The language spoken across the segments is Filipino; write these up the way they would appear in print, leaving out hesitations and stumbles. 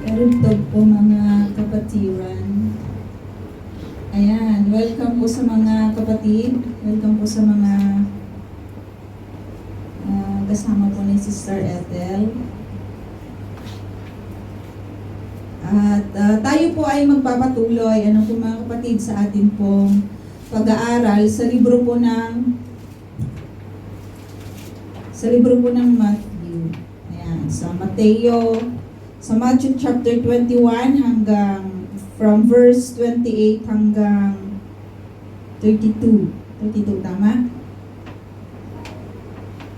Karugtog po mga kapatiran. Ayan, welcome po sa mga kapatid. Welcome po sa mga kasama po ni Sister Ethel. At tayo po ay magpapatuloy, po mga kapatid, sa atin pong pag-aaral sa libro po ng Matthew. Ayan, sa Matthew chapter 21 hanggang from verse 28 hanggang 32. 32, tama?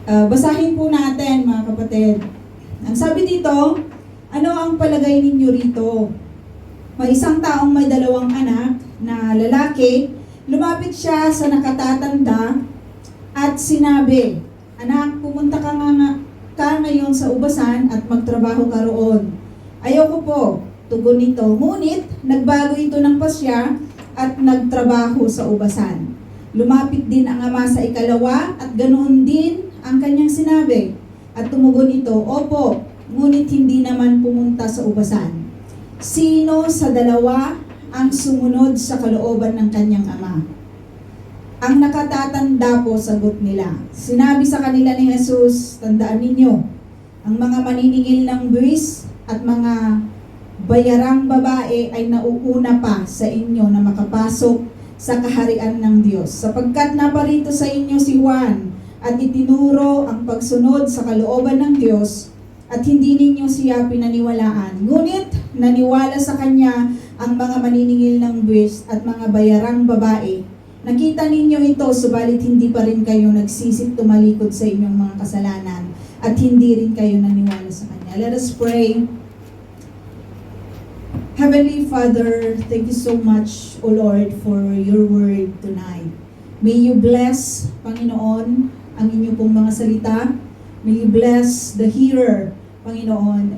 Basahin po natin mga kapatid. Ang sabi dito, ano ang palagay ninyo rito? May isang taong may dalawang anak na lalaki, lumapit siya sa nakatatanda at sinabi, "Anak, pumunta ka ngayon sa ubasan at magtrabaho ka roon." "Ayoko po," tugon nito. Ngunit nagbago ito ng pasya at nagtrabaho sa ubasan. Lumapit din ang ama sa ikalawa at ganoon din ang kanyang sinabi. At tumugon ito, "Opo, ngunit hindi naman pumunta sa ubasan." Sino sa dalawa ang sumunod sa kalooban ng kanyang ama? Ang nakatatanda po, sagot nila. Sinabi sa kanila ni Jesus, "Tandaan ninyo, ang mga maniningil ng buwis at mga bayarang babae ay nauuna pa sa inyo na makapasok sa kaharian ng Diyos. Sapagkat naparito sa inyo si Juan at itinuro ang pagsunod sa kalooban ng Diyos at hindi ninyo siya pinaniwalaan. Ngunit naniwala sa kanya ang mga maniningil ng buwis at mga bayarang babae. Nakita ninyo ito, subalit hindi pa rin kayo nagsisik tumalikod sa inyong mga kasalanan at hindi rin kayo naniwala sa kanya." Let us pray. Heavenly Father, thank you so much, O Lord, for your word tonight. May you bless, Panginoon, ang inyong pong mga salita. May you bless the hearer, Panginoon,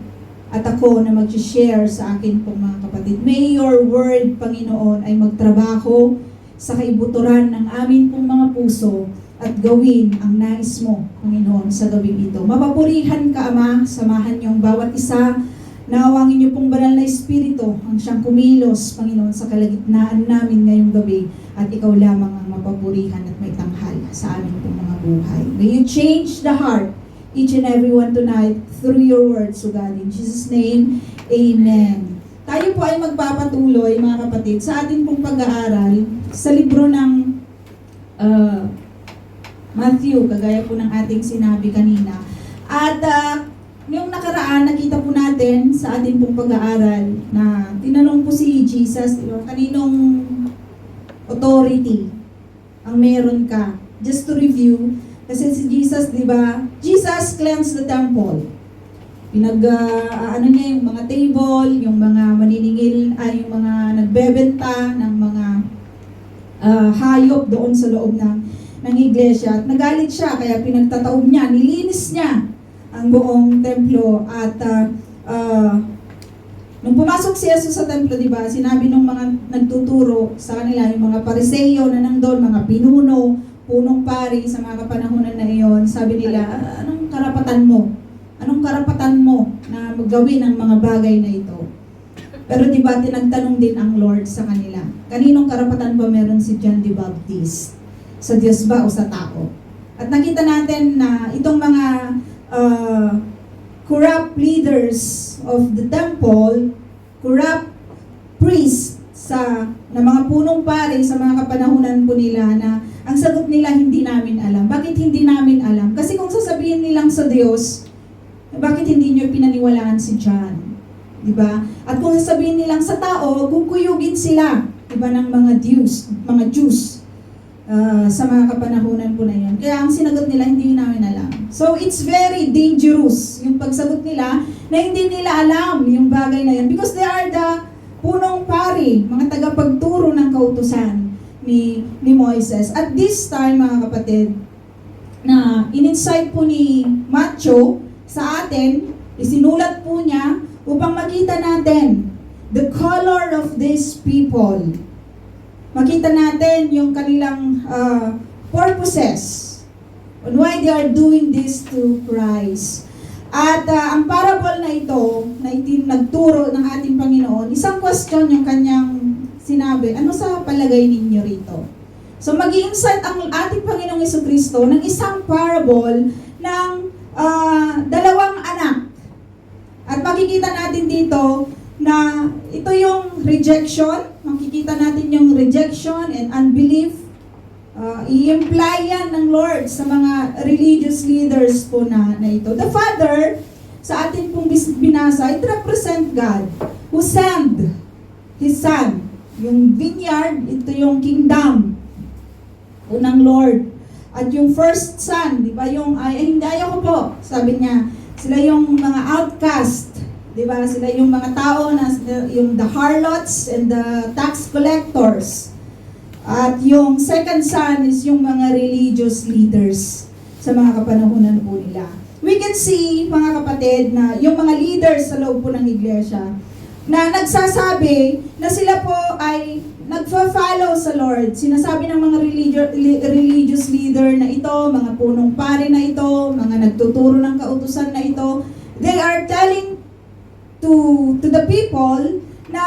at ako na mag-share sa akin pong mga kapatid. May your word, Panginoon, ay magtrabaho sa kaibuturan ng amin pong mga puso at gawin ang nais mo, Panginoon, sa gawing ito. Mapapurihan ka, Ama, samahan niyong bawat isa. Nawang inyo pong banal na Espiritu ang siyang kumilos, Panginoon, sa kalagitnaan namin ngayong gabi at ikaw lamang ang mapapurihan at may tanghal sa amin pong mga buhay. May you change the heart, each and every one tonight through your words, O God. In Jesus' name, Amen. Tayo po ay magpapatuloy, mga kapatid, sa ating pong pag-aaral sa libro ng Matthew, kagaya po ng ating sinabi kanina. At yung nakaraan, nakita po natin sa ating pong pag-aaral na tinanong po si Jesus, kaninong authority ang meron ka? Just to review, kasi si Jesus, di ba? Jesus cleansed the temple. Niya yung mga table, yung mga maniningil, yung mga nagbebenta ng mga hayop doon sa loob ng iglesia. At nagalit siya, kaya pinagtataob niya, nilinis niya ang buong templo. At nung pumasok si Jesus sa templo, di ba, sinabi ng mga nagtuturo sa kanila, yung mga Pariseo na nandun, mga pinuno, punong pari sa mga kapanahunan na iyon, sabi nila, anong karapatan mo? Anong karapatan mo na gawin ang mga bagay na ito? Pero di ba, tinagtanong din ang Lord sa kanila, kaninong karapatan ba meron si John the Baptist? Sa Diyos ba o sa tao? At nakita natin na itong mga corrupt leaders of the temple, corrupt priests na mga punong pari sa mga kapanahunan po nila, na ang sagot nila, hindi namin alam. Bakit hindi namin alam? Kasi kung sasabihin nilang sa Diyos, bakit hindi nyo pinaniwalaan si John? Diba? At kung sasabihin nilang sa tao, guguyugin sila, diba, ng mga Jews sa mga kapanahunan po na yan. Kaya ang sinagot nila, hindi namin alam. So it's very dangerous yung pagsagot nila na hindi nila alam yung bagay na yan, because they are the punong pari, mga tagapagturo ng kautusan ni Moises. At this time, mga kapatid, na in-insight po ni Matthew sa atin, isinulat po niya upang makita natin the color of these people. Makita natin yung kanilang purposes on why they are doing this to Christ. At ang parable na ito, na nagturo ng ating Panginoon, isang question yung kanyang sinabi, ano sa palagay ninyo rito? So mag-i-insight ang ating Panginoong Jesucristo ng isang parable ng dalawang anak. At makikita natin dito na ito yung rejection, makikita natin yung rejection and unbelief. I-imply yan ng Lord sa mga religious leaders po na ito. The Father, sa atin pong binasa, it represent God who sent His Son. Yung vineyard, ito yung kingdom ng Lord. At yung first son, di ba, yung, hindi ayaw ko po, sabi niya, sila yung mga outcast, di ba, sila yung mga tao na, yung the harlots and the tax collectors. At yung second son is yung mga religious leaders sa mga kapanahunan po nila. We can see, mga kapatid, na yung mga leaders sa loob po ng iglesia, na nagsasabi na sila po ay nagfa-follow sa Lord. Sinasabi ng mga religious leader na ito, mga punong pari na ito, mga nagtuturo ng kautusan na ito, they are telling to the people na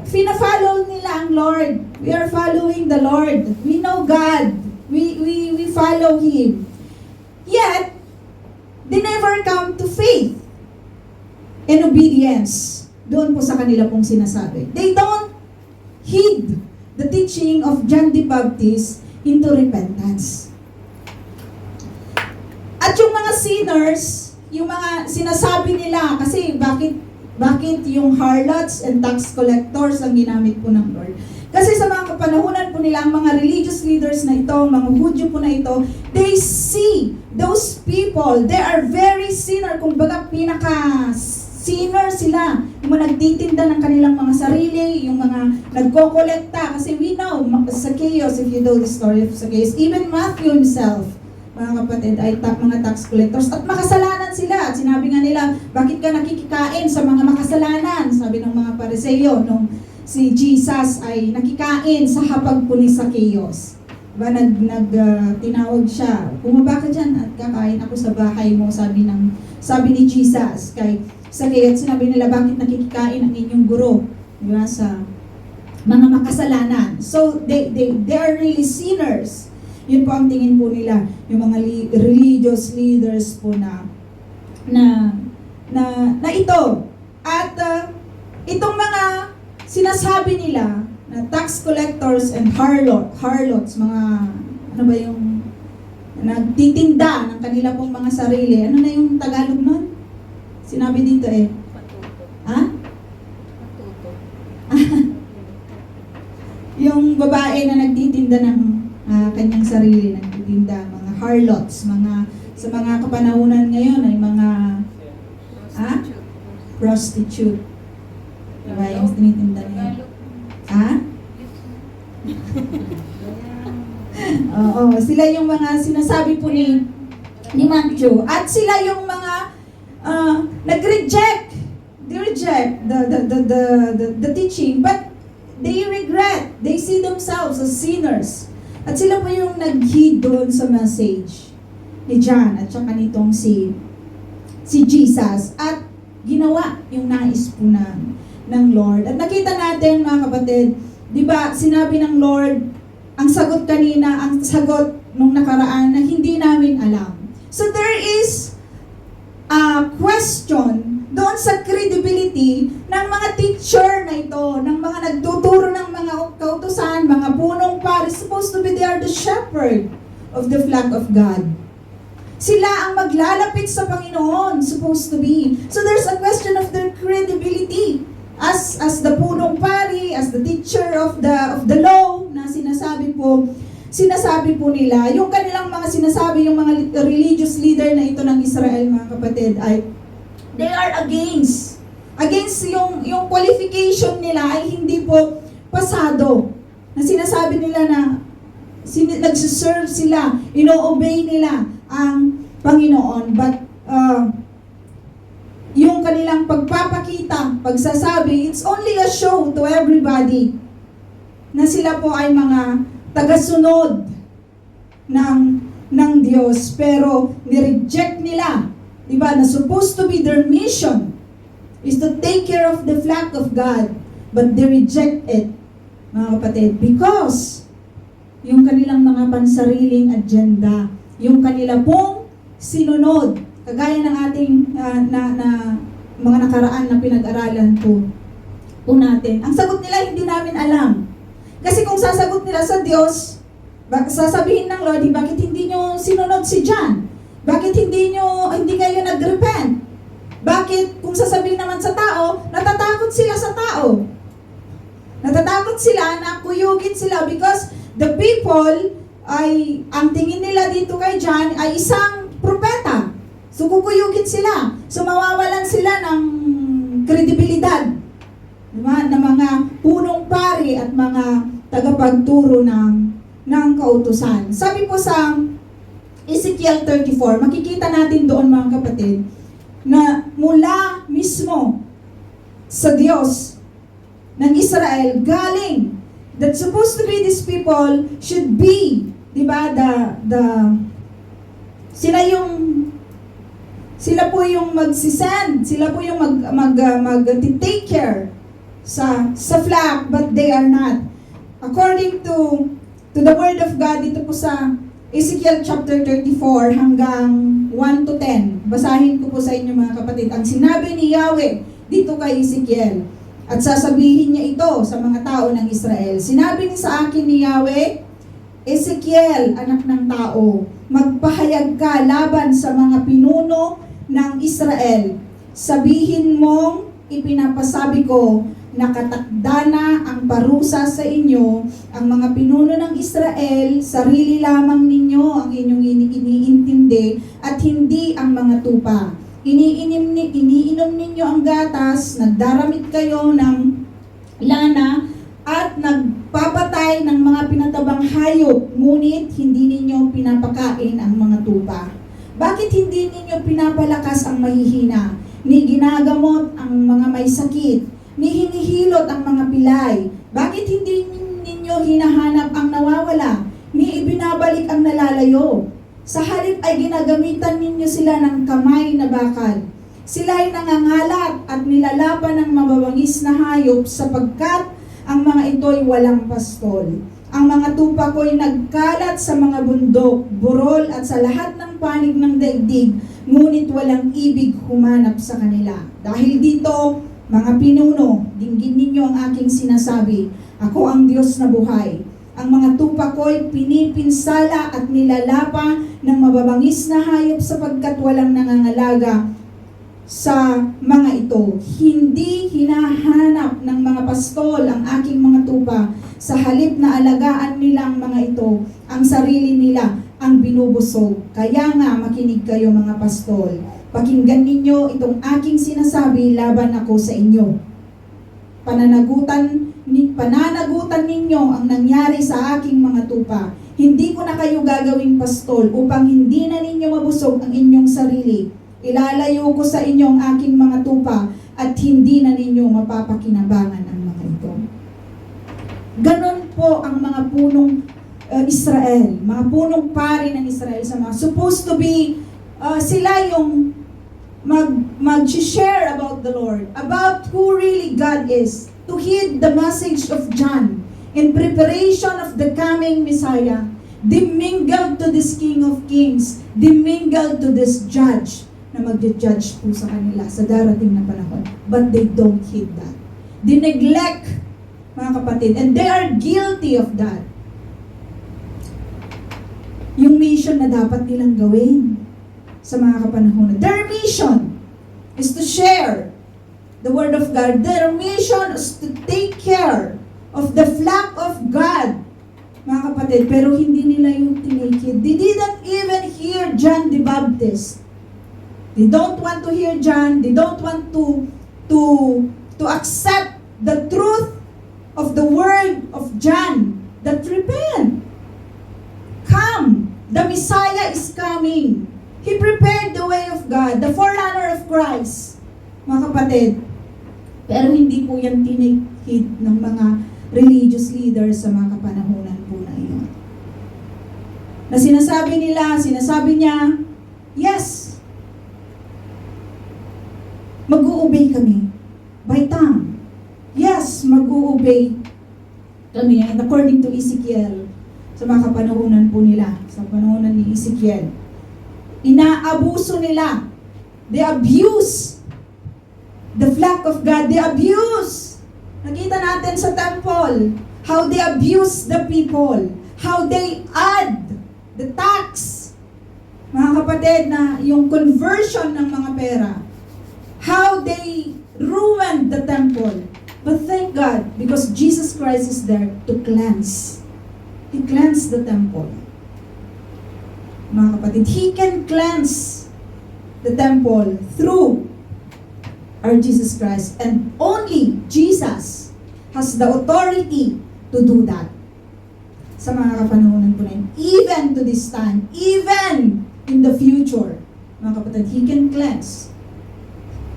fina-follow nila ang Lord. We are following the Lord. We know God. We follow Him. Yet, they never come to faith and obedience. Doon po sa kanila pong sinasabi. They don't heed the teaching of John the Baptist into repentance. At yung mga sinners, yung mga sinasabi nila, kasi bakit yung harlots and tax collectors ang ginamit po ng Lord? Kasi sa mga kapanahunan po nila, ang mga religious leaders na ito, mga Hudyo po na ito, they see those people, they are very sinner, kumbaga pinaka-sinner sila. Yung mga nagtitinda ng kanilang mga sarili, yung mga nagkokolekta. Kasi we know, Zacchaeus, if you know the story of Zacchaeus, even Matthew himself, mga kapatid, ay mga tax collectors. At makasalanan sila. At sinabi nga nila, bakit ka nakikikain sa mga makasalanan? Sabi ng mga Pariseo, nung si Jesus ay nakikain sa hapag po ni Zacchaeus. Diba, tinawag siya, bumaba ka dyan at kakain ako sa bahay mo, sabi ni Jesus kay Zacchaeus. Sinabi nila, bakit nakikikain ang inyong guro? Diba, sa mga makasalanan. So, they are really sinners. Yun po ang tingin po nila, yung mga religious leaders po na ito. At itong mga sinasabi nila na tax collectors and harlots, mga ano ba yung nagtitinda ng kanila pong mga sarili. Ano na yung Tagalog nun? Sinabi dito eh. Ha? Yung babae na nagtitinda ng kanyang sarili, nagtitinda, mga harlots, sa mga kapanahunan ngayon ay mga prostitute. Diba yung tinitinda niya? Oo, sila yung mga sinasabi po ni Matthew. At sila yung mga nag-reject. They reject the teaching, but they regret. They see themselves as sinners. At sila po yung nag-heed doon sa message ni John at saka nitong si Jesus. At ginawa yung nais po ng Lord. At nakita natin, mga kapatid, di ba, sinabi ng Lord, ang sagot kanina, ang sagot nung nakaraan na hindi namin alam. So there is a question doon sa credibility ng mga teacher na ito, ng mga nagtuturo ng mga kautusan, mga punong pari, supposed to be they are the shepherd of the flock of God. Sila ang maglalapit sa Panginoon, supposed to be. So there's a question of their credibility as the punong pari, as the teacher of the law na sinasabi po nila, yung kanilang mga sinasabi, yung mga religious leader na ito ng Israel, mga kapatid, ay they are against yung qualification nila ay hindi po pasado. Na sinasabi nila na nagsiserve sila, ino-obey nila ang Panginoon, but yung kanilang pagpapakita, pagsasabi, it's only a show to everybody na sila po ay mga tagasunod ng Diyos, pero nireject nila diba, na supposed to be their mission is to take care of the flock of God, but they reject it, mga kapatid, because yung kanilang mga pansariling agenda, yung kanila pong sinunod, kagaya ng ating mga nakaraan na pinag-aralan po natin. Ang sagot nila, hindi namin alam. Kasi kung sasagot nila sa Diyos, sasabihin ng Lord, bakit hindi nyo sinunod si John? Bakit hindi kayo nag-repent? Bakit kung sasabihin naman sa tao, natatakot sila sa tao? Natatakot sila na kuyugin sila because the people ay, ang tingin nila dito kay John ay isang propeta. So kukuyugin sila. So mawawalan sila ng kredibilidad. Diba? Na mga punong pari at mga tagapagturo ng kautusan. Sabi po sa Ezekiel 34, makikita natin doon mga kapatid, na mula mismo sa Diyos ng Israel, galing, that supposed to be these people should be, di ba, sila po yung magsisend, sila po yung mag-take care sa flock, but they are not. According to the word of God, dito po sa Ezekiel chapter 34 hanggang 1 to 10. Basahin ko po sa inyo mga kapatid. Ang sinabi ni Yahweh dito kay Ezekiel, at sasabihin niya ito sa mga tao ng Israel. Sinabi sa akin ni Yahweh, Ezekiel, anak ng tao, magpahayag ka laban sa mga pinuno ng Israel. Sabihin mong ipinapasabi ko, nakatakda na ang parusa sa inyo, ang mga pinuno ng Israel, sarili lamang ninyo ang inyong iniintindi at hindi ang mga tupa. Iniinom ninyo ang gatas, nagdaramit kayo ng lana at nagpapatay ng mga pinatabang hayop, ngunit hindi ninyo pinapakain ang mga tupa. Bakit hindi ninyo pinapalakas ang mahihina, ni ginagamot ang mga may sakit, ni hinihilot ang mga pilay? Bakit hindi ninyo hinahanap ang nawawala, ni ibinabalik ang nalalayo? Sa halip ay ginagamitan ninyo sila ng kamay na bakal. Sila ay nangangalat at nilalapan ng mababangis na hayop sapagkat ang mga ito ay walang pastol. Ang mga tupa ko ay nagkalat sa mga bundok, burol at sa lahat ng panig ng daigdig, ngunit walang ibig humanap sa kanila. Dahil dito, mga pinuno, dinggin ninyo ang aking sinasabi. Ako ang Diyos na buhay. Ang mga tupa ko'y pinipinsala at nilalapa ng mababangis na hayop sapagkat walang nangangalaga sa mga ito. Hindi hinahanap ng mga pastol ang aking mga tupa. Sa halip na alagaan nila ang mga ito, ang sarili nila ang binubusog. Kaya nga makinig kayo mga pastol. Pakinggan ninyo itong aking sinasabi laban ako sa inyo. Pananagutan ninyo ang nangyari sa aking mga tupa. Hindi ko na kayo gagawing pastol upang hindi na ninyo mabusog ang inyong sarili. Ilalayo ko sa inyo ang aking mga tupa at hindi na ninyo mapapakinabangan ang mga ito. Ganon po ang mga punong Israel, mga punong pari ng Israel sa mga supposed to be, sila yung mag-share about the Lord, about who really God is, to heed the message of John in preparation of the coming Messiah. They mingled to this King of Kings, they mingled to this Judge na mag-judge po sa kanila sa darating na panahon. But they don't heed that. They neglect, mga kapatid, and they are guilty of that. Yung mission na dapat nilang gawin sa mga kapanahonan. Their mission is to share the Word of God. Their mission is to take care of the flock of God, mga kapatid. Pero hindi nila yung tinakid. They didn't even hear John the Baptist. They don't want to hear John. They don't want to accept the truth of the word of John. That repent. Come. The Messiah is coming. He prepared the way of God, the forerunner of Christ, mga kapatid. Pero hindi po yan tinakid ng mga religious leaders sa mga kapanahunan po na iyon. Na sinasabi niya, yes, mag-obey kami by tongue. Yes, mag-obey kami. And according to Ezekiel, sa mga kapanahunan po nila, sa panahunan ni Ezekiel, inaabuso nila. They abuse the flock of God. They abuse. Nakita natin sa temple, how they abuse the people. How they add the tax. Mga kapatid, na yung conversion ng mga pera. How they ruined the temple. But thank God, because Jesus Christ is there to cleanse. He cleansed the temple. Mga kapatid, He can cleanse the temple through our Jesus Christ. And only Jesus has the authority to do that. Sa mga kapanahonan po na yun. Even to this time, even in the future, mga kapatid, He can cleanse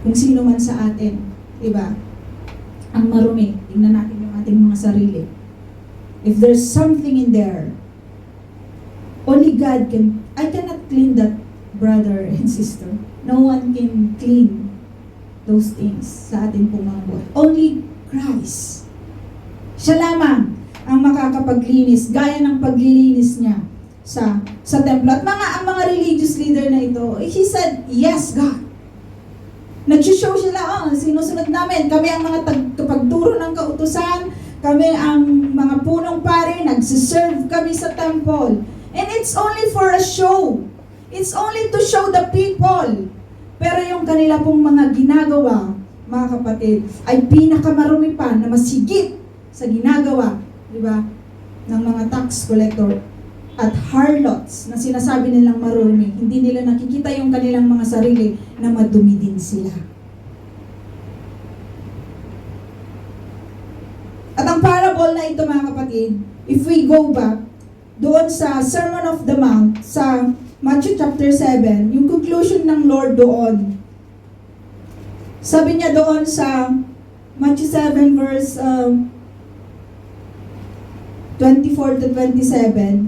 kung sino man sa atin. Diba? Ang marumi. Tingnan natin yung ating mga sarili. If there's something in there, only God can. I cannot clean that, brother and sister. No one can clean those things sa ating pong mga buhay. Only Christ. Siya lamang ang makakapaglinis, gaya ng paglilinis niya sa templo. At ang mga religious leader na ito, he said, yes, God. Nag-show sila, sinusunod namin. Kami ang mga pagturo ng kautusan. Kami ang mga punong pare. Nagsiserve kami sa temple. And it's only for a show. It's only to show the people. Pero yung kanila pong mga ginagawa, mga kapatid, ay pinakamarumi pa na mas higit sa ginagawa, di ba, ng mga tax collector at harlots na sinasabi nilang marumi. Hindi nila nakikita yung kanilang mga sarili na madumi din sila. At ang parable na ito, mga kapatid, if we go back doon sa Sermon of the Mount, sa Matthew chapter 7, yung conclusion ng Lord doon, sabi niya doon sa Matthew 7 verse 24 to 27,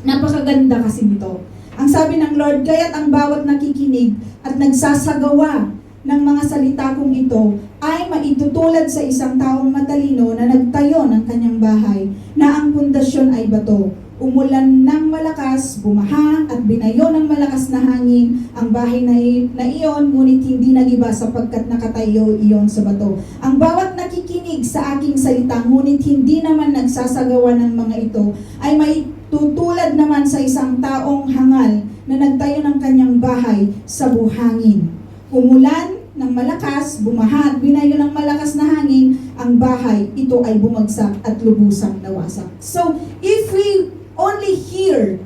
napakaganda kasi nito. Ang sabi ng Lord, kaya't ang bawat nakikinig at nagsasagawa ng mga salita kong ito ay maitutulad sa isang taong matalino na nagtayo ng kanyang bahay na ang pundasyon ay bato. Umulan ng malakas, bumaha at binayo ng malakas na hangin ang bahay na iyon, ngunit hindi nagiba sapagkat nakatayo iyon sa bato. Ang bawat nakikinig sa aking salita, ngunit hindi naman nagsasagawa ng mga ito, ay maitutulad naman sa isang taong hangal na nagtayo ng kanyang bahay sa buhangin. Umulan ng malakas, bumaha at binayo ng malakas na hangin ang bahay, ito ay bumagsak at lubusang nawasak. So, if we only hear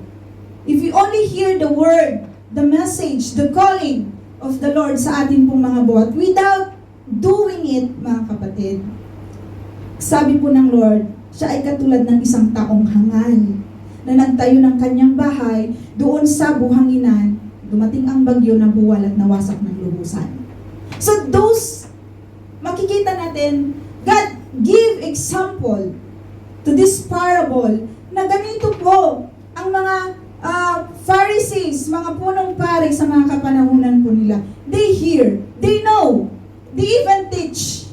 the word, the message, the calling of the Lord sa ating pong mga buhat, without doing it, mga kapatid, sabi po ng Lord, siya ay katulad ng isang taong hangal na nagtayo ng kanyang bahay doon sa buhanginan, dumating ang bagyo na buwal at nawasak ng lubusan. So those, makikita natin, God give example to this parable na ganito po ang mga Pharisees, mga punong pari sa mga kapanahunan po nila. They hear, they know, they even teach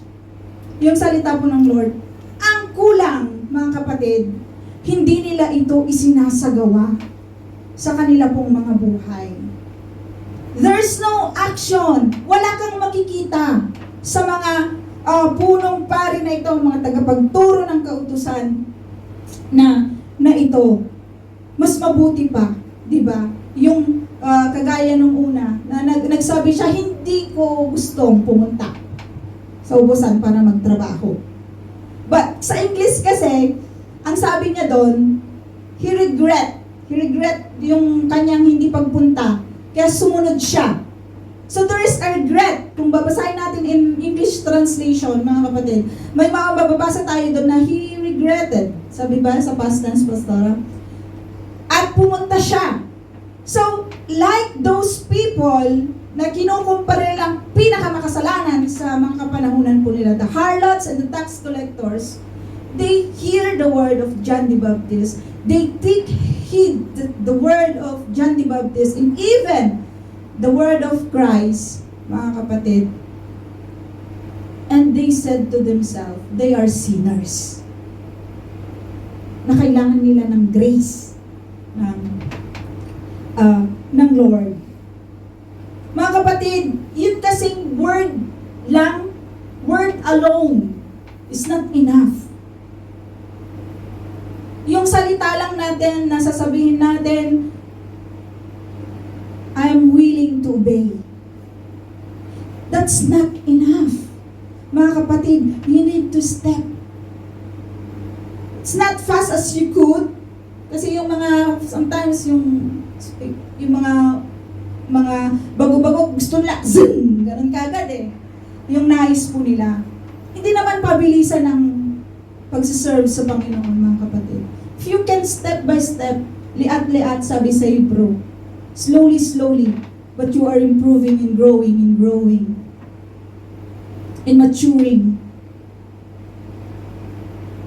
yung salita po ng Lord. Ang kulang, mga kapatid, hindi nila ito isinasagawa sa kanila pong mga buhay. There's no action. Wala kang makikita sa mga punong pari na ito, mga tagapagturo ng kautusan na ito. Mas mabuti pa, di ba? Yung kagaya nung una, na nagsabi siya, hindi ko gustong pumunta sa ubusan para magtrabaho. But sa English kasi, ang sabi niya doon, he regret yung kanyang hindi pagpunta. Kaya sumunod siya. So there is a regret. Kung babasahin natin in English translation, mga kapatid, may mga mababasa tayo doon na he regretted. Sabi ba sa past tense, Pastora? At pumunta siya. So, like those people na kinukumpara nilang pinakamakasalanan sa mga kapanahunan po nila, the harlots and the tax collectors, they hear the word of John the Baptist. They take heed the word of John the Baptist and even the word of Christ, mga kapatid. And they said to themselves, they are sinners. Na kailangan nila ng grace ng Lord. Mga kapatid, yun kasing word lang, word alone is not enough. Yung salita lang natin, nasasabihin natin, I am willing to obey. That's not enough. Mga kapatid, you need to step. It's not fast as you could. Kasi yung mga, sometimes yung mga bago-bago gusto nila, zing, ganun kagad eh. Yung nais po nila. Hindi naman pabilisan ng pagsiserve sa Panginoon, mga kapatid. If you can step by step, liat-liat, sabi sa Hebrew, slowly, slowly, but you are improving and growing and maturing.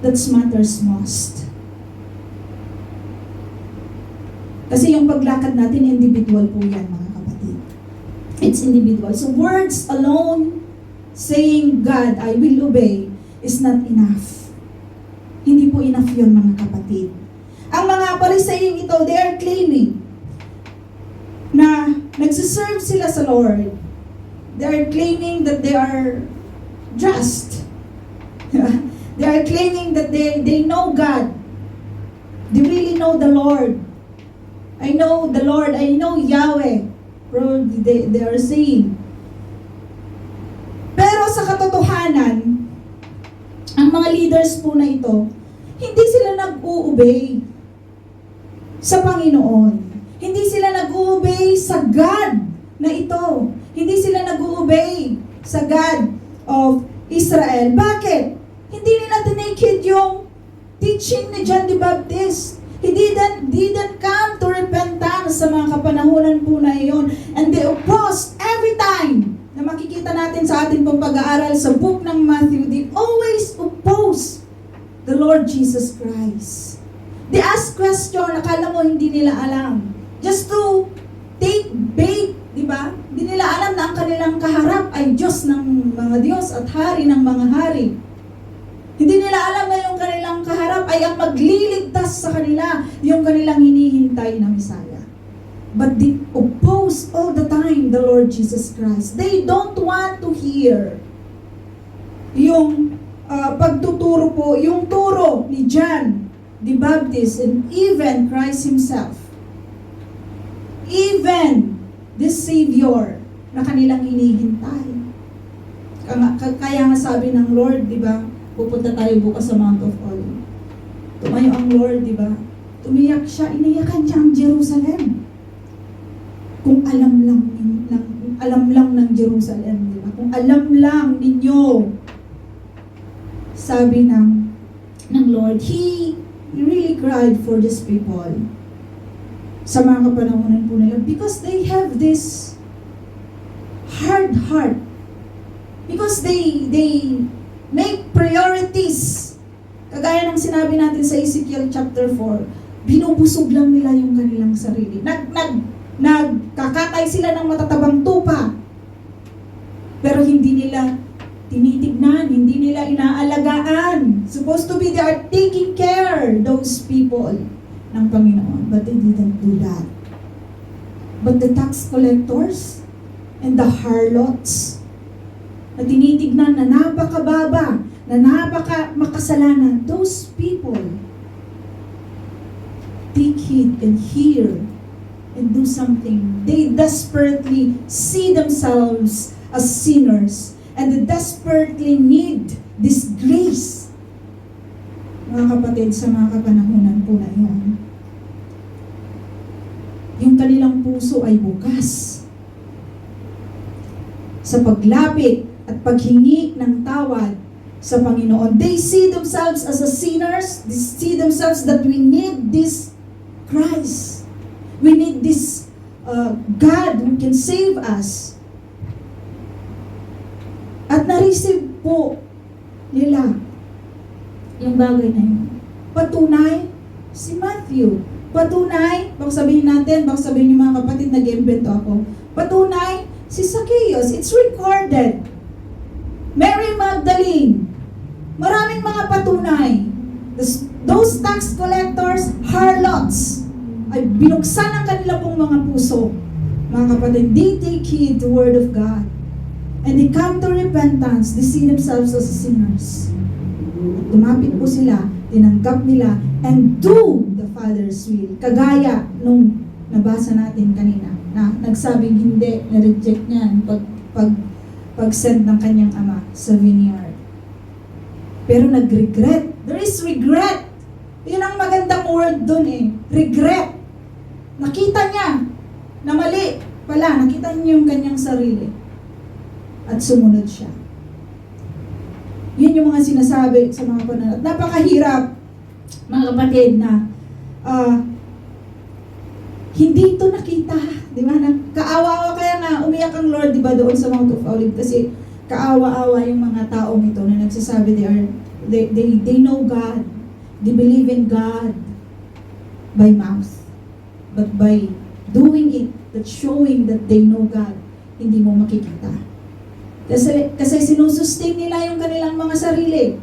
That matters most. Kasi yung paglakad natin, individual po yan, mga kapatid. It's individual. So words alone, saying, God, I will obey, is not enough. Hindi po enough yun, mga kapatid. Ang mga Parisayong ito, they are claiming na nagsiserve sila sa Lord. They are claiming that they are just. They are claiming that they know God. They really know the Lord. I know the Lord. I know Yahweh. Probably they are saying. Pero sa katotohanan, ang mga leaders po na ito, hindi sila nag-uobey sa Panginoon. Hindi sila nag-uobey sa God na ito. Hindi sila nag-uobey sa God of Israel. Bakit? Hindi nila tinakid yung teaching ni John the Baptist. He didn't come to repentance sa mga kapanahunan po na iyon. And they opposed every time na makikita natin sa ating pong pag-aaral sa book ng Matthew, they always oppose the Lord Jesus Christ. They ask question, akala mo hindi nila alam. Just to take bait, di ba? Hindi nila alam na ang kanilang kaharap ay Diyos ng mga Diyos at Hari ng mga Hari. Hindi nila alam na yung kanilang kaharap ay ang magliligtas sa kanila, yung kanilang hinihintay na Messiah. But they oppose all the time the Lord Jesus Christ. They don't want to hear yung pagtuturo po, yung turo ni John the Baptist and even Christ Himself. Even the Savior na kanilang hinihintay. Kaya nga sabi ng Lord, di ba, pupunta tayo bukas sa Mount of Olives. Tumayo ang Lord, di ba? Tumiyak siya, iniyakan niya ang Jerusalem. Kung alam lang ng Jerusalem, di ba? Kung alam lang ninyo, sabi ng Lord, He really cried for these people sa mga kapanahonan po nila because they have this hard heart. Because they make priorities. Kagaya ng sinabi natin sa Ezekiel chapter 4, binubusog lang nila yung kanilang sarili. Nagkakatay sila ng matatabang tupa. Pero hindi nila tinitignan, hindi nila inaalagaan. Supposed to be they are taking care, those people, ng Panginoon. But they didn't do that. But the tax collectors and the harlots, na tinitignan na napakababa, na napaka-makasalanan, those people take heed and hear and do something. They desperately see themselves as sinners and they desperately need this grace. Mga kapatid, sa mga kapanahunan po na iyon, yung kanilang puso ay bukas sa paglapit at paghingi ng tawad sa Panginoon. They see themselves as a sinners. They see themselves that we need this Christ. We need this God who can save us. At na-receive po nila yung bagay na yun. Patunay si Matthew. Patunay, baka sabihin natin, baka sabihin niyo mga kapatid, nag-invento ako. Patunay si Zacchaeus. It's recorded. Mary Magdalene Magdalene. Maraming mga patunay. Those tax collectors, harlots, ay binuksan ang kanila pong mga puso. Mga kapatid, they take heed to the word of God. And they come to repentance. They see themselves as sinners. At lumapit po sila, tinanggap nila, and do the Father's will. Kagaya nung nabasa natin kanina, na nagsabing hindi, na-reject niyan pag-send ng kanyang ama sa vineyard. Pero nag-regret. There is regret. Yun ang magandang word dun eh. Regret. Nakita niya na mali pala. Nakita niya yung kanyang sarili. At sumunod siya. Yun yung mga sinasabi sa mga pananaw. Napakahirap, mga kapatid, na hindi ito nakita. Di ba? Kaawa-awa, kaya nga umiyak ang Lord, di ba, doon sa Mount of Olives, kasi kaawa-awa yung mga taong ito na nagsasabi they know God. They believe in God by mouth. But by doing it, that's showing that they know God, hindi mo makikita. Kasi sinusustain nila yung kanilang mga sarili.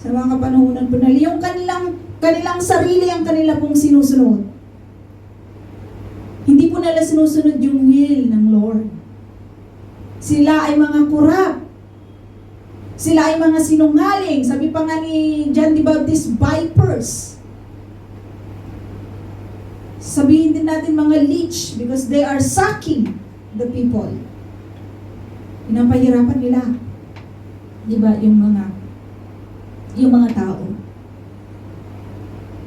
Sa mga kapanahunan po na, yung kanilang sarili ang kanila pong sinusunod. Hindi po nila sinusunod yung will ng Lord. Sila ay mga kurap. Sila ay mga sinungaling. Sabi pa nga ni John the Baptist, vipers. Sabihin din natin mga leech because they are sucking the people. Pinapahirapan nila. Di ba? Yung mga tao.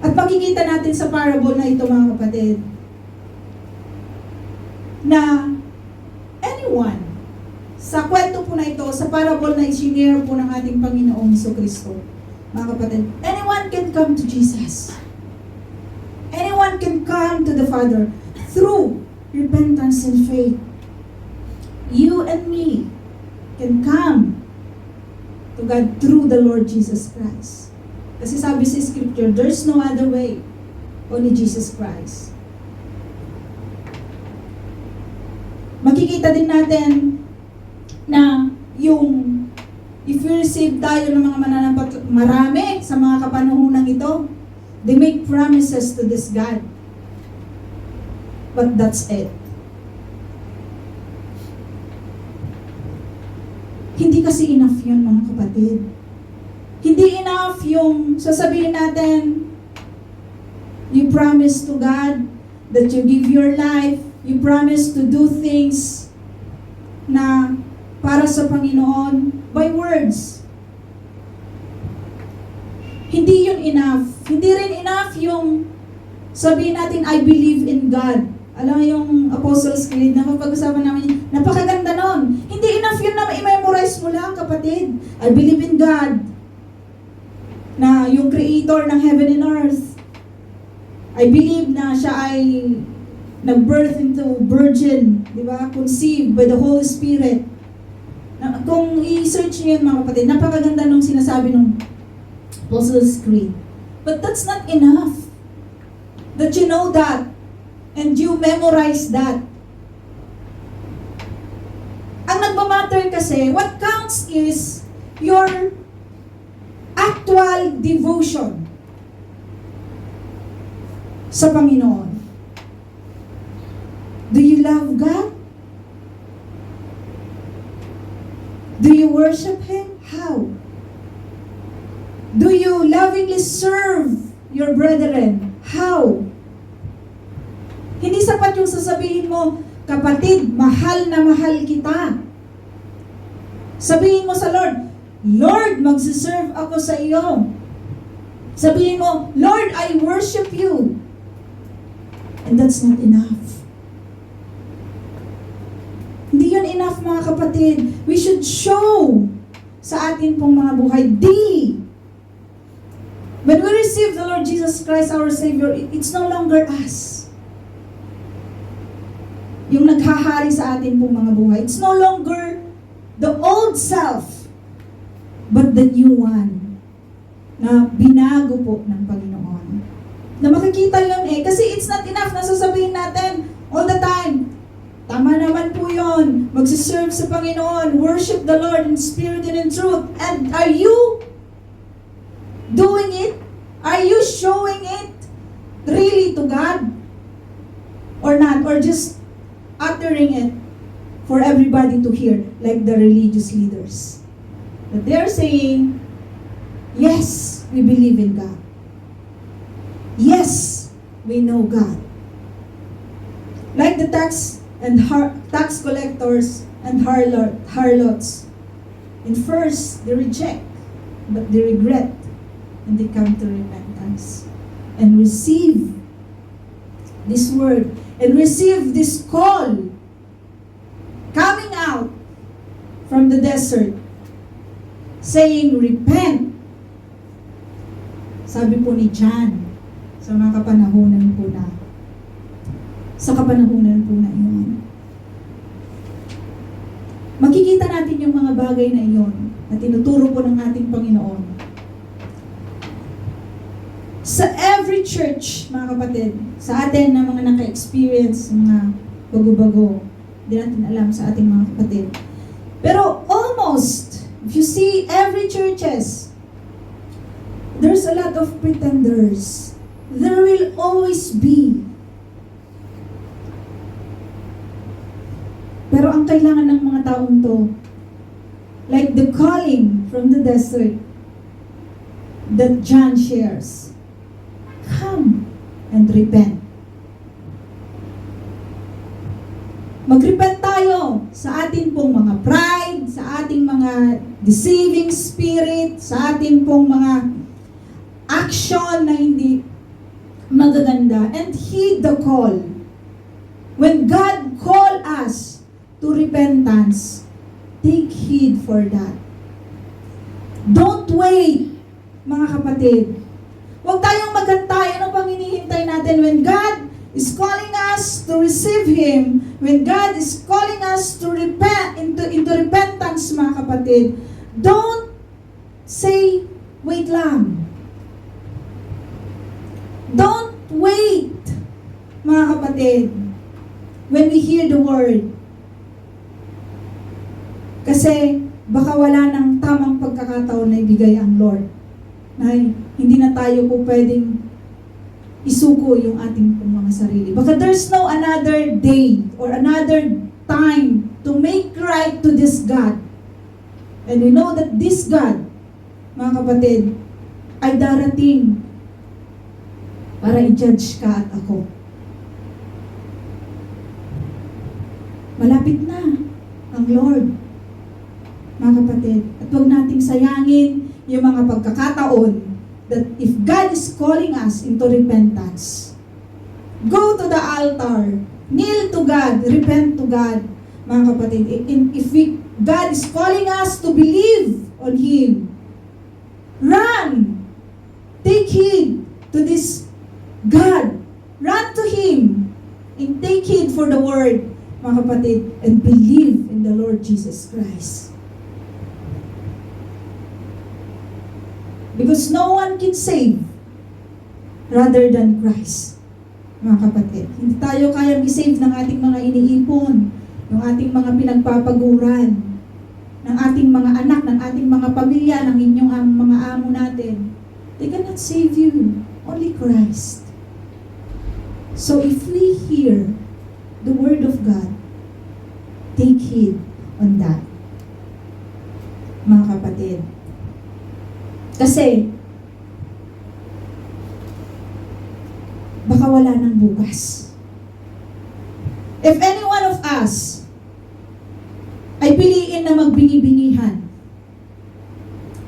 At makikita natin sa parable na ito, mga kapatid, na anyone, sa kwento po na ito, sa parable na isinare po ng ating Panginoong Jesucristo, mga kapatid, anyone can come to Jesus. Anyone can come to the Father through repentance and faith. You and me can come to God through the Lord Jesus Christ. Kasi sabi sa Scripture, there's no other way, only Jesus Christ. Makikita din natin na yung if we receive tayo ng mga mananampalataya, marami sa mga kapanuhunan ito, they make promises to this God. But that's it. Hindi kasi enough yun, mga kapatid. Hindi enough yung sasabihin natin, you promise to God that you give your life, you promise to do things na para sa Panginoon by words. Hindi yun enough. Hindi rin enough yung sabihin natin, I believe in God. Alam mo yung Apostles' Creed na kapag-usapan namin, napakaganda nun. Hindi enough yun na i-memorize mo lang, kapatid. I believe in God, na yung creator ng heaven and earth. I believe na siya ay nag-birth into virgin, di ba? Conceived by the Holy Spirit. Kung i-search niyo yun, mga kapatid, napakaganda nung sinasabi nung Apostles' Creed. But that's not enough. That you know that and you memorize that. Ang nagmamatter kasi, what counts is your actual devotion sa Panginoon. Do you love God? Do you worship Him? How? Do you lovingly serve your brethren? How? Hindi sapat yung sasabihin mo, kapatid, mahal na mahal kita. Sabihin mo sa Lord, Lord, magsiserve ako sa iyo. Sabihin mo, Lord, I worship you. And that's not enough. Hindi yun enough, mga kapatid. We should show sa atin pong mga buhay daily. When we receive the Lord Jesus Christ, our Savior, it's no longer us. Yung naghahari sa atin pong mga buhay. It's no longer the old self, but the new one na binago po ng Panginoon. Na makikita yun kasi it's not enough na sasabihin natin all the time, Tama naman po yun. Magsiserve sa Panginoon. Worship the Lord in spirit and in truth. And are you doing it? Are you showing it really to God? Or not? Or just uttering it for everybody to hear, like the religious leaders? That they're saying, yes, we believe in God. Yes, we know God. Like the tax collectors and harlots. In first, they reject, but they regret, and they come to repentance and receive this word and receive this call coming out from the desert saying, repent. Sabi po ni John sa mga kapanahunan po na iyon. Makikita natin yung mga bagay na iyon na tinuturo po ng ating Panginoon. Sa every church, mga kapatid, sa atin na mga naka-experience, mga bago-bago, hindi natin alam sa ating mga kapatid. Pero almost, if you see every churches, there's a lot of pretenders. There will always be. Pero ang kailangan ng mga taong to, like the calling from the desert that John shares, come and repent. Mag-repent tayo sa ating pong mga pride, sa ating mga deceiving spirit, sa ating pong mga action na hindi magaganda, and heed the call. When God call us to repentance, take heed for that. Don't wait, mga kapatid. Huwag tayong magantay. Ano pang hinihintay natin? When God is calling us to receive Him, when God is calling us to repent, into repentance, mga kapatid, don't say, wait lang. Don't wait, mga kapatid, when we hear the word. Kasi baka wala ng tamang pagkakataon na ibigay ang Lord. Na hindi na tayo po pwedeng isuko yung ating mga sarili. Baka there's no another day or another time to make right to this God. And we know that this God, mga kapatid, ay darating para i-judge ka at ako. Malapit na ang Lord, mga kapatid. At huwag nating sayangin yung mga pagkakataon that if God is calling us into repentance, go to the altar, kneel to God, repent to God, mga kapatid. If God is calling us to believe on Him, run, take heed to this God, run to Him, and take heed for the word, mga kapatid, and believe in the Lord Jesus Christ. Because no one can save rather than Christ, mga kapatid. Hindi tayo kayang i-save ng ating mga iniipon, ng ating mga pinagpapaguran, ng ating mga anak, ng ating mga pamilya, ng inyong mga amo natin. They cannot save you. Only Christ. So if we hear the word of God, take heed on that, mga kapatid. Kasi, baka wala ng bukas. If any one of us ay piliin na magbingi-bingihan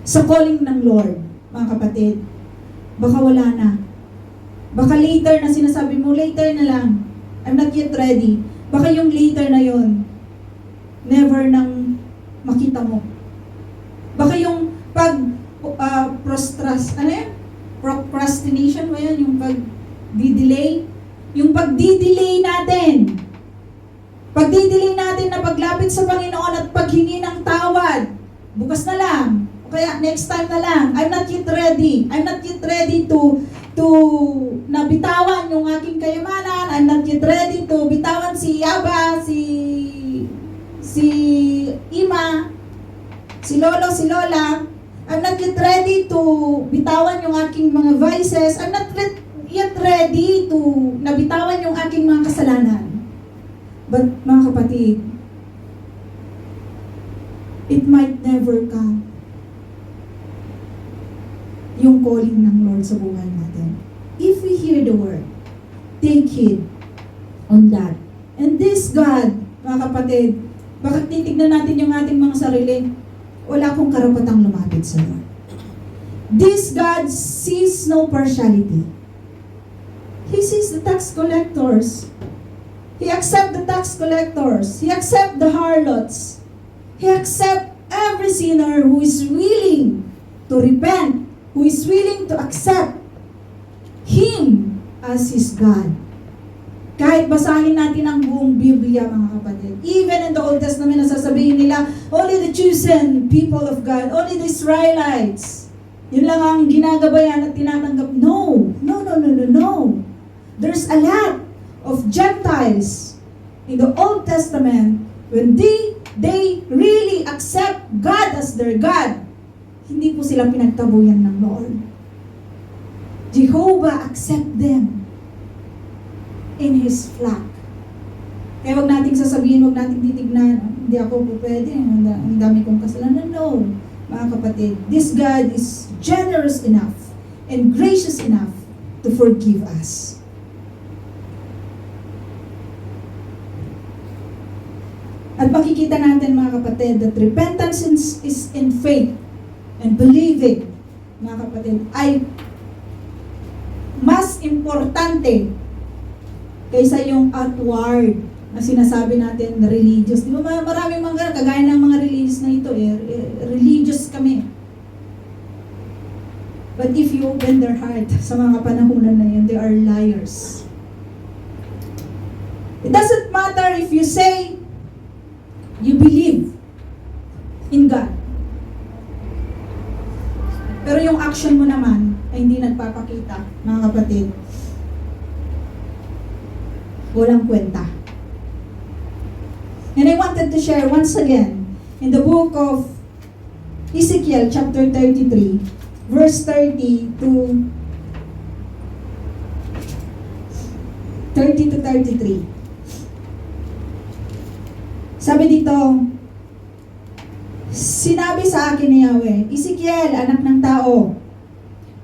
sa calling ng Lord, mga kapatid, baka wala na. Baka later na sinasabi mo, later na lang. I'm not yet ready. Baka yung later na yon, never nang makita mo. Baka yung procrastination ba yun? Yung pag-delay? Yung pag-delay natin. Pag-delay natin na paglapit sa Panginoon at paghingi ng tawad. Bukas na lang. O kaya next time na lang. I'm not yet ready. I'm not yet ready to to nabitawan yung aking kayamanan. I'm not yet ready to bitawan si Aba, si Ima, si Lolo, si Lola. I'm not yet ready to bitawan yung aking mga vices. I'm not yet ready to nabitawan yung aking mga kasalanan. But mga kapatid, it might never come yung calling ng Lord sa buhay natin. If we hear the word, take heed on that. And this God, mga kapatid, bakit titignan natin yung ating mga sarili? Wala akong karapatang lumapit sa Lord. This God sees no partiality. He sees the tax collectors. He accepts the tax collectors. He accepts the harlots. He accepts every sinner who is willing to repent, who is willing to accept Him as His God. Kahit basahin natin ang buong Biblia, mga kapatid. Even in the Old Testament, nasasabihin nila, only the chosen people of God, only the Israelites. Yun lang ang ginagabayan at tinatanggap. No. There's a lot of Gentiles in the Old Testament when they really accept God as their God. Hindi po sila pinagtabuyan ng Lord. Jehovah accept them in His flock. Kaya wag nating sasabihin, wag nating titignan, hindi ako po pwede, ang dami kong kasalanan. No, mga kapatid, this God is generous enough and gracious enough to forgive us. At makikita natin, mga kapatid, that repentance is in faith and believing, mga kapatid, ay mas importante kaysa yung outward na sinasabi natin na religious. Di ba maraming mga kagaya ng mga religious na ito, religious kami. But if you open their heart sa mga kapanahunan na yun, they are liars. It doesn't matter if you say you believe in God. Pero yung action mo naman ay hindi nagpapakita, mga kapatid. Walang kwenta. And I wanted to share once again in the book of Ezekiel chapter 33, verse 30 to 33. Sabi dito, sinabi sa akin ni Yahweh, Ezekiel, anak ng tao,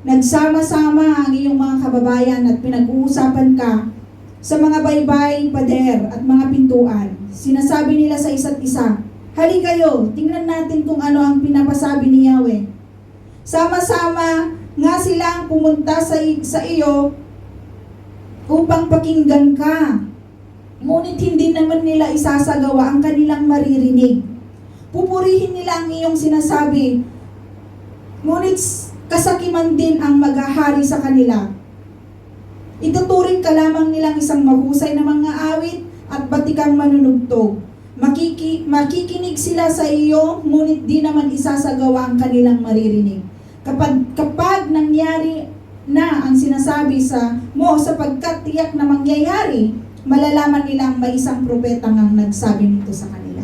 nagsama-sama ang iyong mga kababayan at pinag-uusapan ka sa mga baybay, pader at mga pintuan. Sinasabi nila sa isa't isa, hali kayo, tingnan natin kung ano ang pinapasabi ni Yahweh. Sama-sama nga silang pumunta sa iyo upang pakinggan ka. Ngunit hindi naman nila isasagawa ang kanilang maririnig. Pupurihin nila ang iyong sinasabi, ngunit kasakiman din ang maghahari sa kanila. Ituturing ka lamang nilang isang mahusay na mga awit at batikang manunugtog. Makikinig sila sa iyo, ngunit di naman isasagawa ang kanilang maririnig. Kapag nangyari na ang sinasabi mo sapagkat tiyak na mangyayari, malalaman nilang may isang propeta ngang nagsabi nito sa kanila.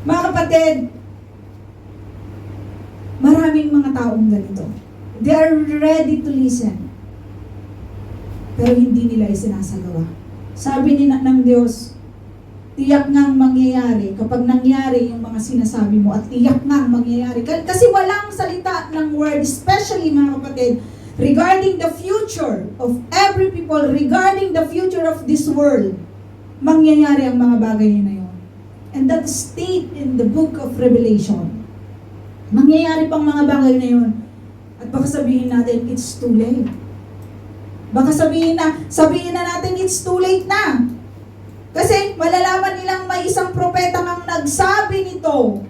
Mga kapatid, maraming mga taong ganito. They are ready to listen. Pero hindi nila isinasagawa. Sabi ng Diyos, tiyak ngang mangyayari kapag nangyari yung mga sinasabi mo at tiyak ngang mangyayari. Kasi walang salita ng word, especially mga kapatid, regarding the future of every people, regarding the future of this world, mangyayari ang mga bagay na yun. And that state in the book of Revelation. Mangyayari pang mga bagay na yun. At baka sabihin natin, it's too late. Baka sabihin na natin, it's too late na. Kasi malalaman nilang may isang propeta ngang nagsabi nito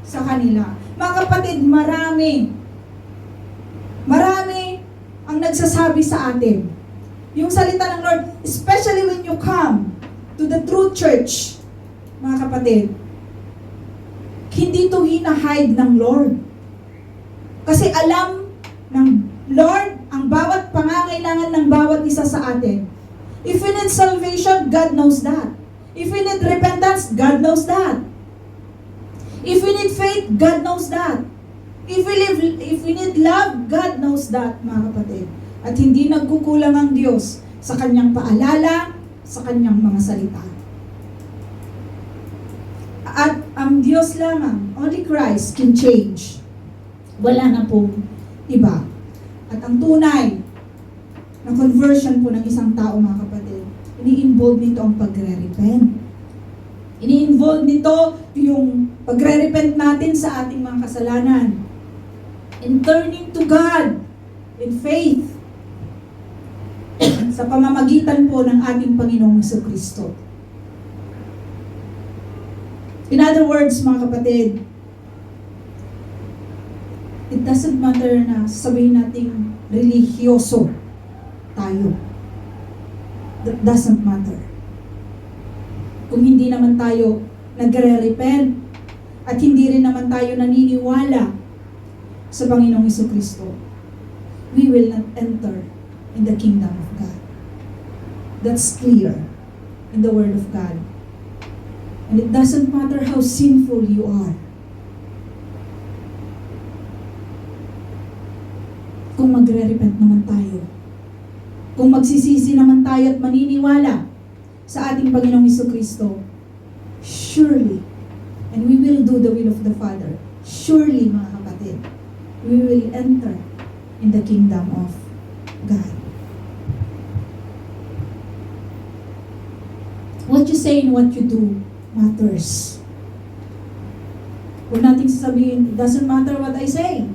sa kanila. Mga kapatid, marami ang nagsasabi sa atin. Yung salita ng Lord, especially when you come to the true church, mga kapatid, hindi to hinahide ng Lord. Kasi alam ng Lord, ang bawat pangangailangan ng bawat isa sa atin. If we need salvation, God knows that. If we need repentance, God knows that. If we need faith, God knows that. If we need love, God knows that, mga kapatid. At hindi nagkukulang ang Diyos sa kanyang paalala, sa kanyang mga salita. At ang Diyos lamang, only Christ can change. Wala na pong iba. At ang tunay na conversion po ng isang tao, mga kapatid, ini-involve nito ang pagre-repent. Ini-involve nito yung pagre-repent natin sa ating mga kasalanan. In turning to God in faith sa pamamagitan po ng ating Panginoong Jesucristo. In other words, mga kapatid, it doesn't matter na sabihin nating religyoso tayo. That doesn't matter. Kung hindi naman tayo nagre-repent at hindi rin naman tayo naniniwala sa Panginoong Jesucristo, we will not enter in the kingdom of God. That's clear in the Word of God. And it doesn't matter how sinful you are. Kung magre-repent naman tayo, kung magsisisi naman tayo at maniniwala sa ating Panginoong Jesucristo, surely, and we will do the will of the Father, surely, mga kapatid, we will enter in the kingdom of God. What you say and what you do matters. Huwag nating sasabihin, it doesn't matter what I say.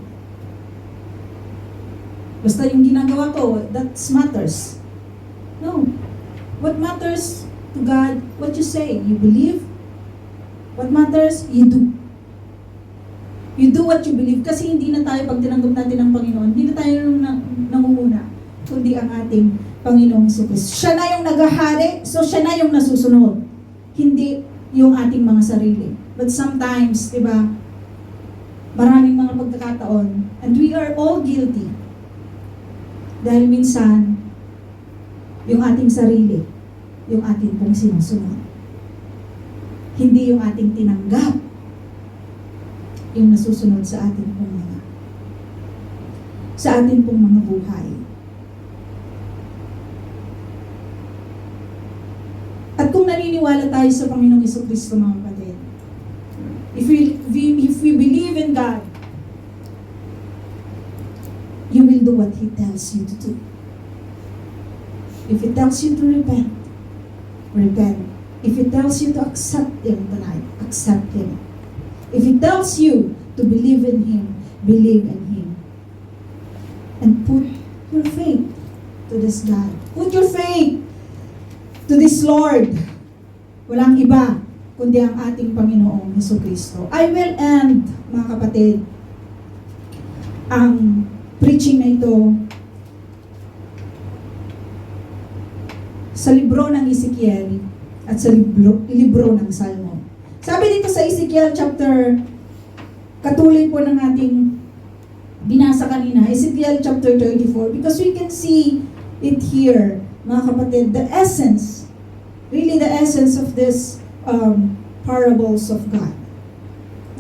Basta yung ginagawa ko, that matters. No. What matters to God, what you say. You believe. What matters, you do. You do what you believe. Kasi hindi na tayo, pag tinanggap natin ang Panginoon, hindi na tayo nangunguna, kundi ang ating Panginoong Jesucristo. Siya na yung naghahari, so siya na yung nasusunod. Hindi yung ating mga sarili. But sometimes, di ba, maraming mga pagkakataon, and we are all guilty. Dahil minsan, yung ating sarili, yung ating pong sinusunod. Hindi yung ating tinanggap, yung nasusunod sa ating pong mga buhay. At kung naniniwala tayo sa Panginoong Jesucristo, mga kapatid, if we believe in God, you will do what He tells you to do. If He tells you to repent, repent. If He tells you to accept Him tonight, accept Him. If He tells you to believe in Him, believe in Him. And put your faith to this God. Put your faith to this Lord. Walang iba kundi ang ating Panginoong Jesucristo. I will end, mga kapatid, ang preaching na ito sa libro ng Ezekiel at sa libro ng Salmo. Sabi dito sa Ezekiel chapter, katuloy po ng ating binasa kanina, Ezekiel chapter 34, because we can see it here, mga kapatid, the essence, really the essence of this parables of God.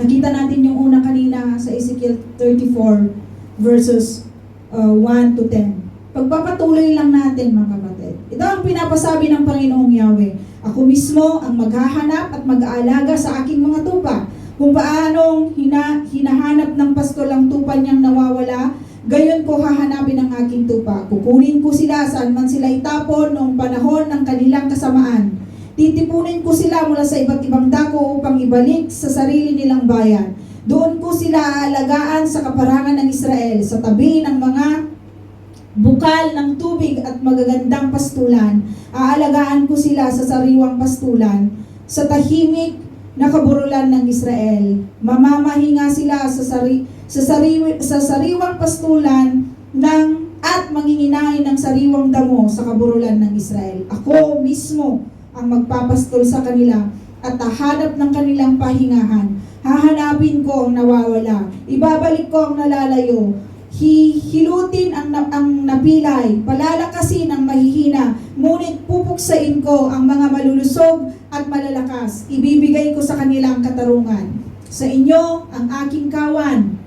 Nakita natin yung una kanina sa Ezekiel 34 verses 1 to 10. Pagpapatuloy lang natin, mga kapatid. Ito ang pinapasabi ng Panginoong Yahweh. Ako mismo ang maghahanap at mag-aalaga sa aking mga tupa. Kung paanong hinahanap ng pastol ang tupa niyang nawawala, gayon ko hahanapin ang aking tupa. Kukunin ko sila saan man sila itapon noong panahon ng kanilang kasamaan. Titipunin ko sila mula sa iba't ibang dako upang ibalik sa sarili nilang bayan. Doon ko sila aalagaan sa kaparangan ng Israel, sa tabi ng mga bukal ng tubig at magagandang pastulan. Aalagaan ko sila sa sariwang pastulan, sa tahimik na kaburulan ng Israel. Mamamahinga sila sa sariwang pastulan at manginginain ng sariwang damo sa kaburulan ng Israel. Ako mismo ang magpapastol sa kanila at hahanap ng kanilang pahingahan. Hahanapin ko ang nawawala. Ibabalik ko ang nalalayo. Hihilutin ang napilay, palalakasin ang mahihina, ngunit pupuksain ko ang mga malulusog at malalakas. Ibibigay ko sa kanilang katarungan. Sa inyo, ang aking kawan.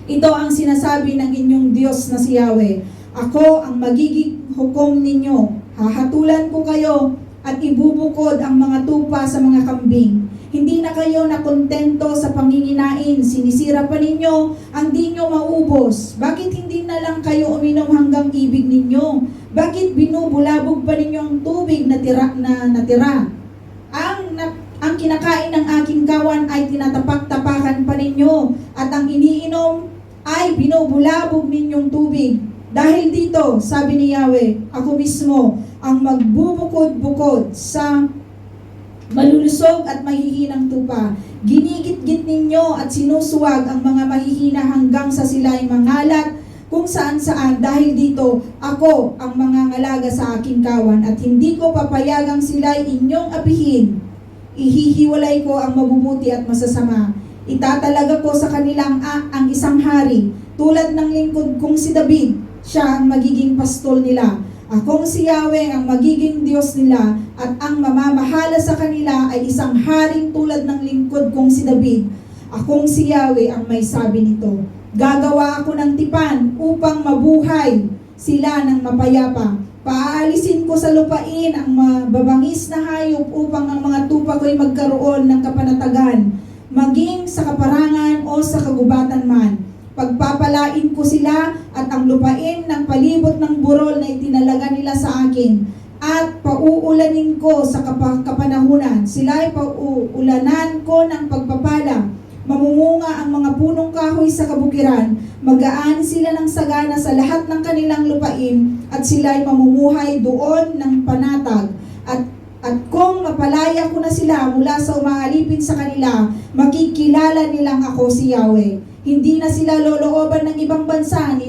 Ito ang sinasabi ng inyong Diyos na si Yahweh. Ako ang magiging hukom ninyo. Hahatulan ko kayo at ibubukod ang mga tupa sa mga kambing. Hindi na kayo nakontento sa panginginain. Sinisira pa ninyo ang di nyo maubos. Bakit hindi na lang kayo uminom hanggang ibig ninyo? Bakit binubulabog pa ninyo ang tubig na natira? Ang kinakain ng aking kawan ay tinatapak-tapakan pa ninyo, at ang iniinom ay binubulabog ninyong tubig. Dahil dito, sabi ni Yahweh, ako mismo ang magbubukod-bukod sa malulusog at mahihinang tupa. Ginigit-git ninyo at sinusuwag ang mga mahihina hanggang sa sila'y mangalat kung saan-saan. Dahil dito, ako ang mangangalaga sa aking kawan at hindi ko papayagang sila'y inyong apihin. Ihihiwalay ko ang mabubuti at masasama. Itatalaga ko sa kanilang ang isang hari, tulad ng lingkod kong si David. Siya ang magiging pastol nila. Akong si Yahweh ang magiging Diyos nila, at ang mamamahala sa kanila ay isang haring tulad ng lingkod kong si David. Akong si Yahweh ang may sabi nito. Gagawa ako ng tipan upang mabuhay sila ng mapayapa. Paaalisin ko sa lupain ang mababangis na hayop upang ang mga tupa ko'y magkaroon ng kapanatagan, maging sa kaparangan o sa kagubatan man. Pagpapalain ko sila at ang lupain ng palibot ng burol na itinalaga nila sa akin, at pauulanin ko sa kapanahunan. Sila ay pauulanan ko ng pagpapala. Mamumunga ang mga punong kahoy sa kabukiran. Magaan sila ng sagana sa lahat ng kanilang lupain, at sila ay mamumuhay doon ng panatag. At kung mapalaya ko na sila mula sa umaalipin sa kanila, makikilala nilang ako si Yahweh. Hindi na sila lolooban ng ibang bansa, ni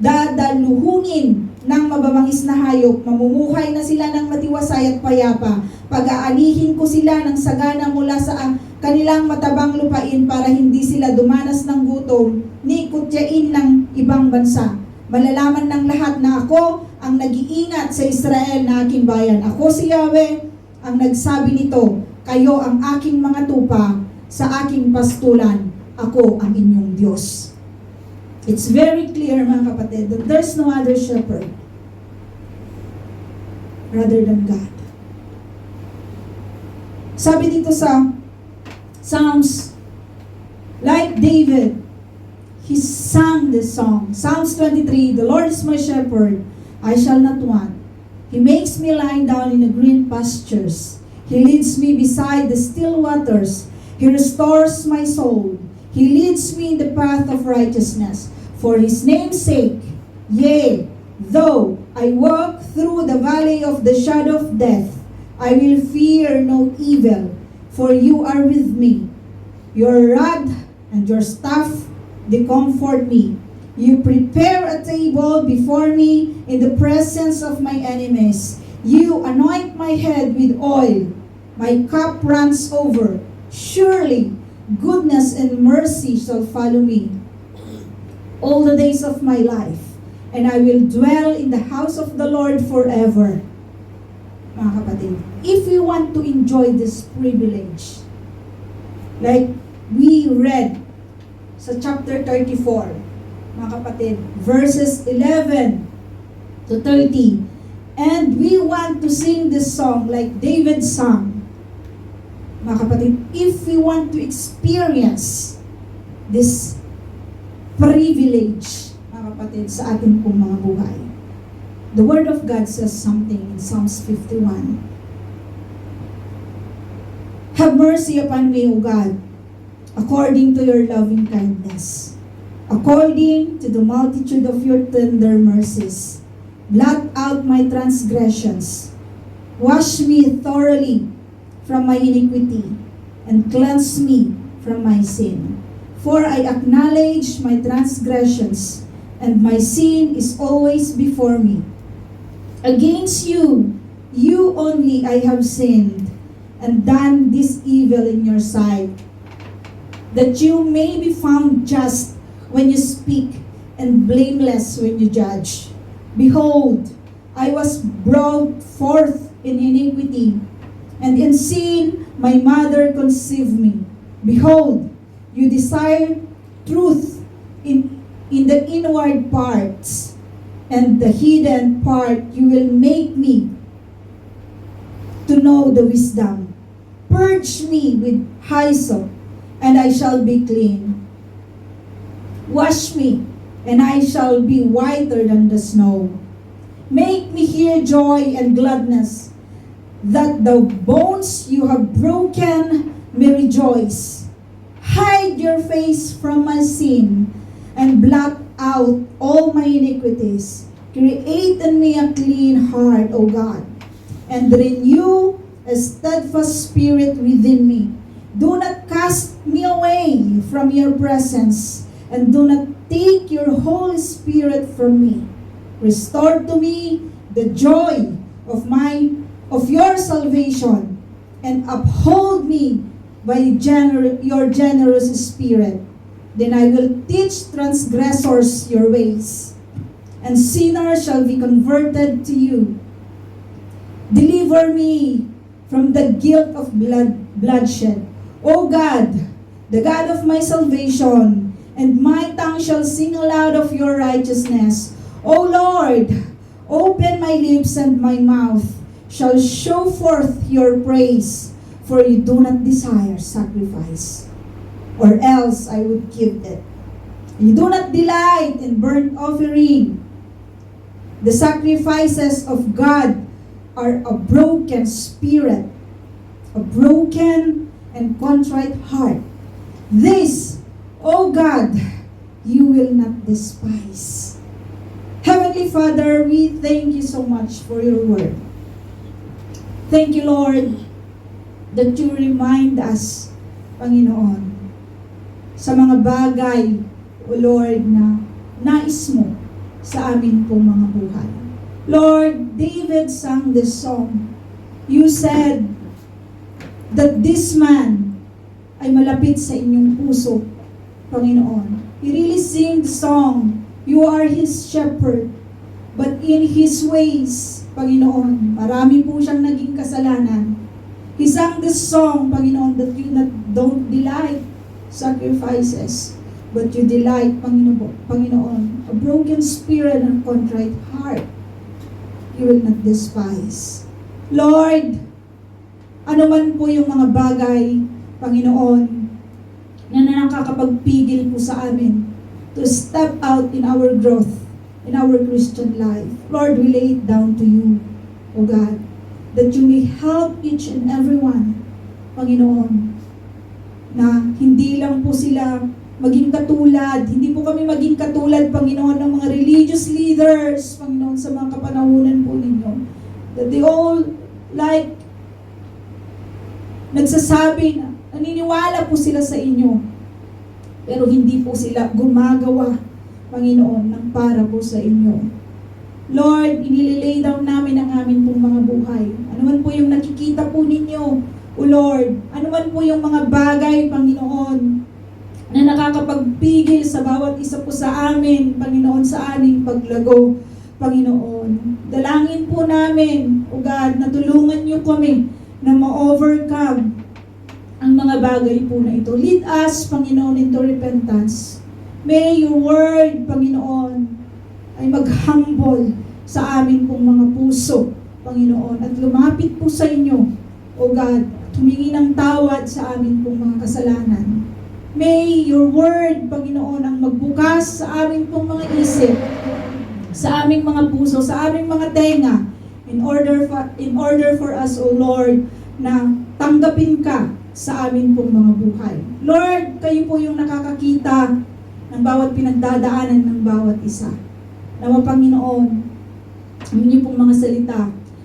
dadaluhungin ng mababangis na hayop. Mamumuhay na sila ng matiwasay at payapa. Pag-aalihin ko sila ng sagana mula sa kanilang matabang lupain, para hindi sila dumanas ng gutom ni kutyain ng ibang bansa. Malalaman ng lahat na ako ang nag-iingat sa Israel na aking bayan. Ako si Yahweh ang nagsabi nito. Kayo ang aking mga tupa sa aking pastulan. Ako ang inyong Diyos. It's very clear, mga kapatid, that there's no other shepherd rather than God. Sabi dito sa Psalms, like David, he sang this song. Psalms 23, the Lord is my shepherd, I shall not want. He makes me lie down in the green pastures. He leads me beside the still waters. He restores my soul. He leads me in the path of righteousness for His name's sake. Yea, though I walk through the valley of the shadow of death, I will fear no evil, for you are with me. Your rod and your staff, they comfort me. You prepare a table before me in the presence of my enemies. You anoint my head with oil. My cup runs over. Surely goodness and mercy shall follow me all the days of my life, and I will dwell in the house of the Lord forever. Mga kapatid, if we want to enjoy this privilege, like we read sa chapter 34, mga kapatid, verses 11 to 30, and we want to sing this song like David sang, mga kapatid, if we want to experience this privilege, mga kapatid, sa ating pong mga buhay, the Word of God says something in Psalms 51. Have mercy upon me, O God, according to your loving kindness, according to the multitude of your tender mercies. Blot out my transgressions. Wash me thoroughly from my iniquity, and cleanse me from my sin. For I acknowledge my transgressions, and my sin is always before me. Against you, you only I have sinned, and done this evil in your sight, that you may be found just when you speak, and blameless when you judge. Behold, I was brought forth in iniquity, and in sin my mother conceived me. Behold, you desire truth in the inward parts, and the hidden part you will make me to know the wisdom. Purge me with hyssop, and I shall be clean. Wash me, and I shall be whiter than the snow. Make me hear joy and gladness, that the bones you have broken may rejoice. Hide your face from my sin, and blot out all my iniquities. Create in me a clean heart, O God, and renew a steadfast spirit within me. Do not cast me away from your presence, and do not take your Holy Spirit from me. Restore to me the joy of your salvation, and uphold me by your generous spirit. Then I will teach transgressors your ways, and sinners shall be converted to you. Deliver me from the guilt of bloodshed, O God, the God of my salvation, and my tongue shall sing aloud of your righteousness. O Lord, open my lips, and my mouth shall show forth your praise, for you do not desire sacrifice, or else I would give it. You do not delight in burnt offering. The sacrifices of God are a broken spirit, a broken and contrite heart. This, O God, you will not despise. Heavenly Father, we thank you so much for your word. Thank you, Lord, that you remind us, Panginoon, sa mga bagay, O Lord, na nais mo sa amin pong mga buhay. Lord, David sang this song. You said that this man ay malapit sa inyong puso, Panginoon. He really sing the song, you are his shepherd, but in his ways, Panginoon, marami po siyang naging kasalanan. He sang this song, Panginoon, that you don't delight sacrifices, but you delight, Panginoon, a broken spirit and contrite heart, you will not despise. Lord, ano man po yung mga bagay, Panginoon, na nakakapagpigil po sa amin to step out in our growth, in our Christian life. Lord, we lay it down to you, O God, that you may help each and every one, Panginoon, na hindi lang po sila maging katulad, hindi po kami maging katulad, Panginoon, ng mga religious leaders, Panginoon, sa mga kapanahunan po ninyo. That they all, like, nagsasabi na, naniniwala po sila sa inyo, pero hindi po sila gumagawa, Panginoon, ng para po sa inyo. Lord, inililay down namin ang amin pong mga buhay. Ano man po yung nakikita po ninyo, O Lord, ano man po yung mga bagay, Panginoon, na nakakapagpigil sa bawat isa po sa amin, Panginoon, sa aming paglago, Panginoon. Dalangin po namin, O God, na tulungan niyo kami na ma-overcome ang mga bagay po na ito. Lead us, Panginoon, into repentance. May your word, Panginoon, ay mag-humble sa amin pong mga puso, Panginoon, at lumapit po sa inyo, O God, at humingi ng tawad sa amin pong mga kasalanan. May your word, Panginoon, ang magbukas sa amin pong mga isip, sa aming mga puso, sa aming mga tenga, in order for us, O Lord, na tanggapin ka sa amin pong mga buhay. Lord, kayo po yung nakakakita ng bawat pinagdadaanan ng bawat isa. Nawa, Panginoon, ang inyong pong mga salita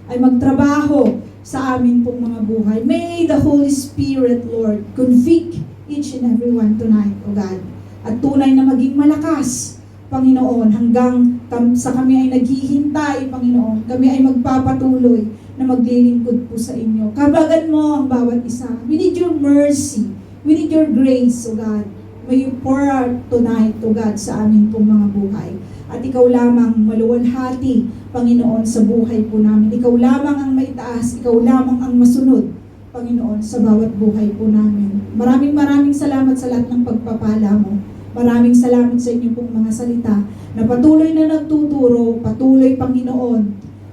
ay magtrabaho sa amin pong mga buhay. May the Holy Spirit, Lord, convict each and every one tonight, O God. At tunay na maging malakas, Panginoon, hanggang sa kami ay naghihintay, Panginoon. Kami ay magpapatuloy na maglilingkod po sa inyo. Kabagan mo ang bawat isa. We need your mercy. We need your grace, O God. May you pour out tonight, to God, sa amin pong mga buhay. At ikaw lamang maluwalhati, Panginoon, sa buhay po namin. Ikaw lamang ang maitaas, ikaw lamang ang masunod, Panginoon, sa bawat buhay po namin. Maraming salamat sa lahat ng pagpapala mo. Maraming salamat sa inyo pong mga salita na patuloy na nagtuturo, patuloy, Panginoon,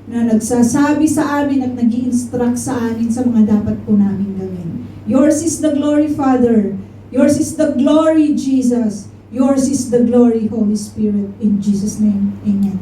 na nagsasabi sa amin at nag-i-instruct sa amin sa mga dapat po namin gawin. Yours is the glory, Father. Yours is the glory, Jesus. Yours is the glory, Holy Spirit. In Jesus' name, amen.